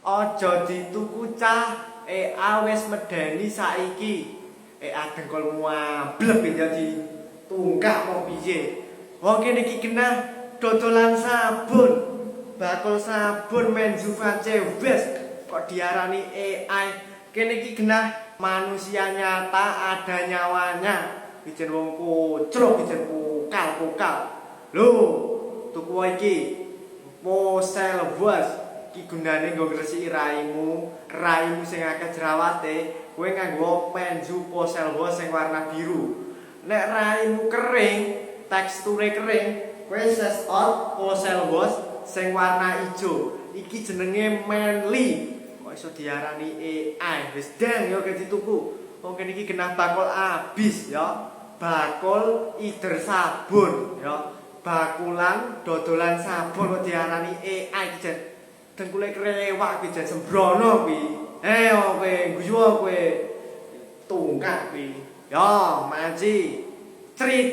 Aja dituku cah, awes medeni saiki. Dengkulmu amblek jadi tunggak mau piye. Wong kene iki genah dodolan sabun. Bakul sabun Menzuvace wis kok diarani AI. Kene iki genah manusia nyata ada nyawanya. Bijen wong kocrok, bijen pokal-pokal. Lho, tuku iki Posel Wash iki gunane nggo ngresiki raimu sing akeh jerawate, kowe nganggo penju Posel Wash sing warna biru. Nek raimu kering, teksture kering, kowe ses out Posel Wash sing warna ijo. Iki jenenge Manly. Kok iso diarani AI? Wis deng yo dituku. Wong kene iki genah bakul abis ya. Bakul ider sabun ya. Bakulan dodolan sabun kok diarani AI iki jen. Dengkule krewak iki jen sembrono kuwi. Kowe guyu kowe tungkak kuwi. Ya, maji. Crit